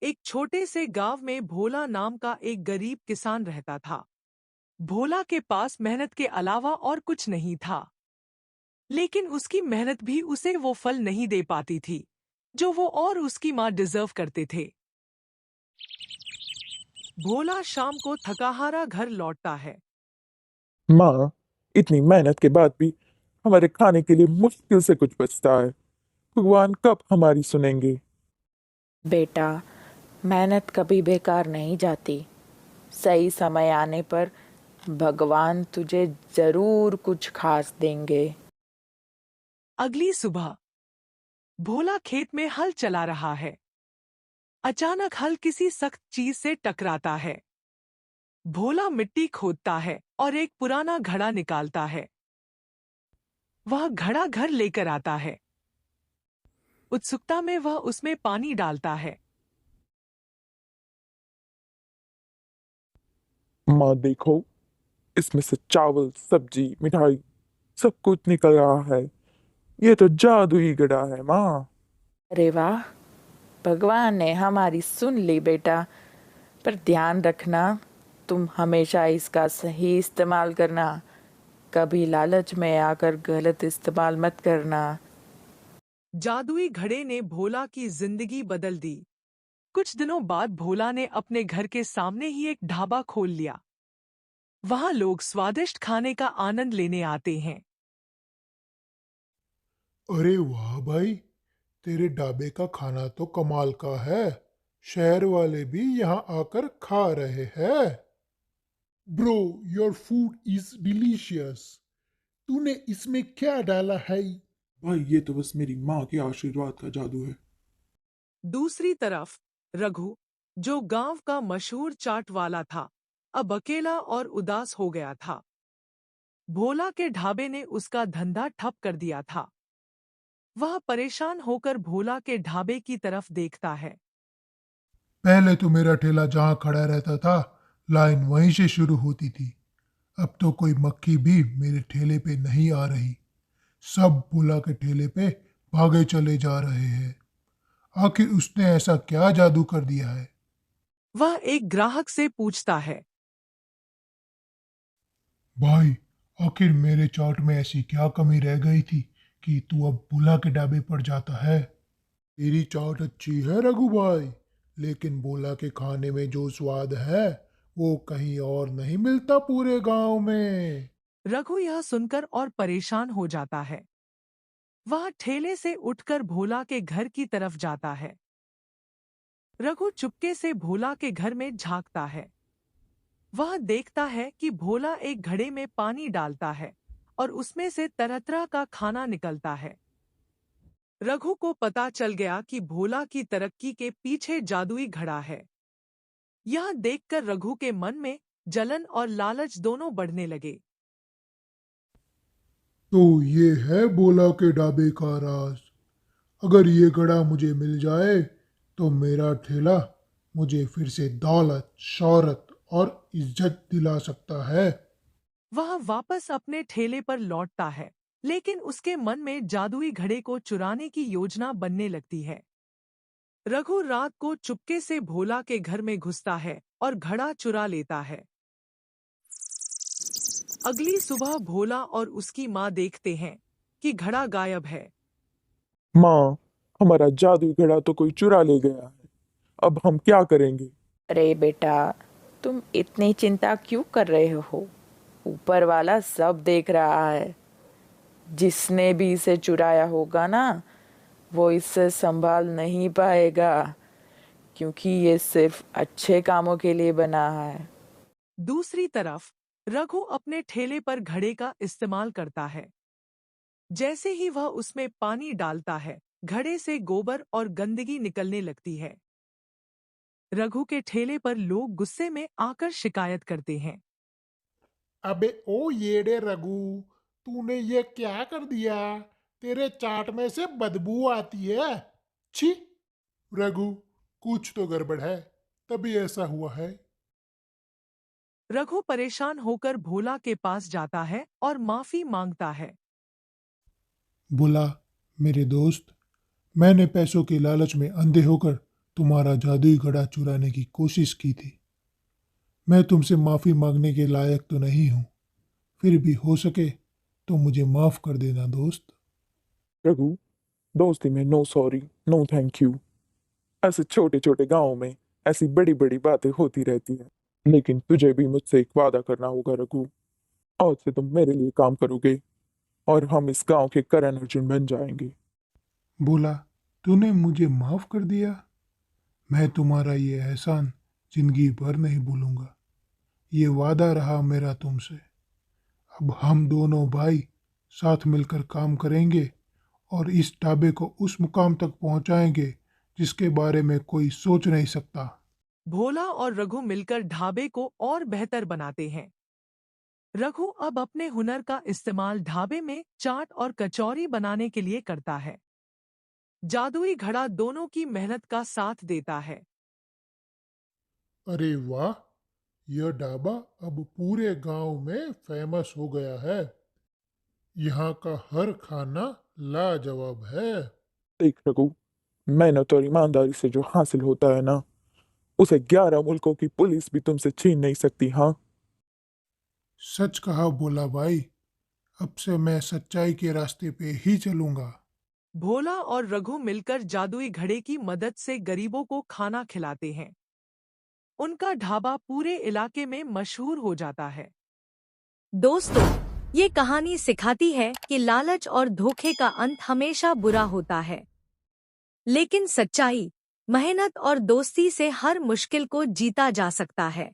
एक छोटे से गांव में भोला नाम का एक गरीब किसान रहता था। भोला के पास मेहनत के अलावा और कुछ नहीं था, लेकिन उसकी मेहनत भी उसे वो फल नहीं दे पाती थी जो वो और उसकी माँ डिजर्व करते थे। भोला शाम को थकाहारा घर लौटता है। माँ, इतनी मेहनत के बाद भी हमारे खाने के लिए मुश्किल से कुछ बचता है। भगवान कब हमारी सुनेंगे? बेटा, मेहनत कभी बेकार नहीं जाती। सही समय आने पर भगवान तुझे जरूर कुछ खास देंगे। अगली सुबह भोला खेत में हल चला रहा है। अचानक हल किसी सख्त चीज से टकराता है। भोला मिट्टी खोदता है और एक पुराना घड़ा निकालता है। वह घड़ा घर लेकर आता है। उत्सुकता में वह उसमें पानी डालता है। माँ देखो, इसमें से चावल, सब्जी, मिठाई सब कुछ निकल रहा है। ये तो जादुई गड़ा है माँ। अरे वाह, भगवान ने हमारी सुन ली बेटा। पर ध्यान रखना, तुम हमेशा इसका सही इस्तेमाल करना। कभी लालच में आकर गलत इस्तेमाल मत करना। जादुई घड़े ने भोला की जिंदगी बदल दी। कुछ दिनों बाद भोला ने अपने घर के सामने ही एक ढाबा खोल लिया। वहां लोग स्वादिष्ट खाने का आनंद लेने आते हैं। अरे वाह भाई, तेरे ढाबे का खाना तो कमाल का है। शहर वाले भी यहाँ आकर खा रहे हैं। Bro, your food is delicious. तूने इसमें क्या डाला है? भाई, ये तो बस मेरी माँ के आशीर्वाद का जादू है। दूसरी तरफ रघु, जो गांव का मशहूर चाट वाला था, अब अकेला और उदास हो गया था। भोला के ढाबे ने उसका धंधा ठप कर दिया था। वह परेशान होकर भोला के ढाबे की तरफ देखता है। पहले तो मेरा ठेला जहाँ खड़ा रहता था, लाइन वहीं से शुरू होती थी। अब तो कोई मक्खी भी मेरे ठेले पे नहीं आ रही। सब भोला के ठेले पे भागे चले जा रहे हैं। आखिर उसने ऐसा क्या जादू कर दिया है? वह एक ग्राहक से पूछता है। भाई, आखिर मेरे चाट में ऐसी क्या कमी रह गई थी कि तू अब भोला के ढाबे पर जाता है? तेरी चाट अच्छी है रघु भाई, लेकिन भोला के खाने में जो स्वाद है वो कहीं और नहीं मिलता पूरे गांव में। रघु यह सुनकर और परेशान हो जाता है। वह ठेले से उठकर भोला के घर की तरफ जाता है। रघु चुपके से भोला के घर में झांकता है। वह देखता है कि भोला एक घड़े में पानी डालता है और उसमें से तरह तरह का खाना निकलता है। रघु को पता चल गया कि भोला की तरक्की के पीछे जादुई घड़ा है। यह देखकर रघु के मन में जलन और लालच दोनों बढ़ने लगे। तो ये है भोला के ढाबे का राज। अगर ये घड़ा मुझे मिल जाए तो मेरा ठेला मुझे फिर से दौलत, शौहरत और इज्जत दिला सकता है। वह वापस अपने ठेले पर लौटता है, लेकिन उसके मन में जादुई घड़े को चुराने की योजना बनने लगती है। रघु रात को चुपके से भोला के घर में घुसता है और घड़ा चुरा लेता है। अगली सुबह भोला और उसकी माँ देखते हैं कि घड़ा गायब है। माँ, हमारा जादुई घड़ा तो कोई चुरा ले गया है। अब हम क्या करेंगे? अरे बेटा, तुम इतनी चिंता क्यों कर रहे हो? ऊपर वाला सब देख रहा है। जिसने भी इसे चुराया होगा ना, वो इससे संभाल नहीं पाएगा, क्योंकि ये सिर्फ अच्छे कामों के लिए बना है। दूसरी तरफ रघु अपने ठेले पर घड़े का इस्तेमाल करता है। जैसे ही वह उसमें पानी डालता है, घड़े से गोबर और गंदगी निकलने लगती है। रघु के ठेले पर लोग गुस्से में आकर शिकायत करते हैं। अबे ओ येड़े रघु, तूने ये क्या कर दिया? तेरे चाट में से बदबू आती है। छी! रघु, कुछ तो गड़बड़ है, तभी ऐसा हुआ है। रघु परेशान होकर भोला के पास जाता है और माफी मांगता है। बोला, मेरे दोस्त, मैंने पैसों के लालच में अंधे होकर तुम्हारा जादुई घड़ा चुराने की कोशिश की थी। मैं तुमसे माफ़ी मांगने के लायक तो नहीं हूँ, फिर भी हो सके तो मुझे माफ़ कर देना दोस्त। रघु, दोस्ती में no sorry, no thank you. ऐसे छोटे छोटे गांवों में ऐसी बड़ी बड़ी बातें होती रहती हैं। लेकिन तुझे भी मुझसे एक वादा करना होगा रघु। आज से तुम मेरे लिए काम करोगे और हम इस गांव के करण अर्जुन बन जाएंगे। बोला, तूने मुझे माफ़ कर दिया? मैं तुम्हारा ये एहसान जिंदगी भर नहीं भूलूंगा। ये वादा रहा मेरा तुमसे। अब हम दोनों भाई साथ मिलकर काम करेंगे और इस ढाबे को उस मुकाम तक पहुंचाएंगे जिसके बारे में कोई सोच नहीं सकता। भोला और रघु मिलकर ढाबे को और बेहतर बनाते हैं। रघु अब अपने हुनर का इस्तेमाल ढाबे में चाट और कचौरी बनाने के लिए करता है। जादुई घड़ा दोनों की मेहनत का साथ देता है। अरे वाह, यह ढाबा अब पूरे गांव में फेमस हो गया है। यहाँ का हर खाना लाजवाब है। देख रघु, मेहनत और ईमानदारी से जो हासिल होता है ना, उसे 11 मुल्कों की पुलिस भी तुमसे छीन नहीं सकती। हाँ, सच कहा बोला भाई, अब से मैं सच्चाई के रास्ते पे ही चलूंगा। भोला और रघु मिलकर जादुई घड़े की मदद से गरीबों को खाना खिलाते हैं। उनका ढाबा पूरे इलाके में मशहूर हो जाता है। दोस्तों, ये कहानी सिखाती है कि लालच और धोखे का अंत हमेशा बुरा होता है, लेकिन सच्चाई, मेहनत और दोस्ती से हर मुश्किल को जीता जा सकता है।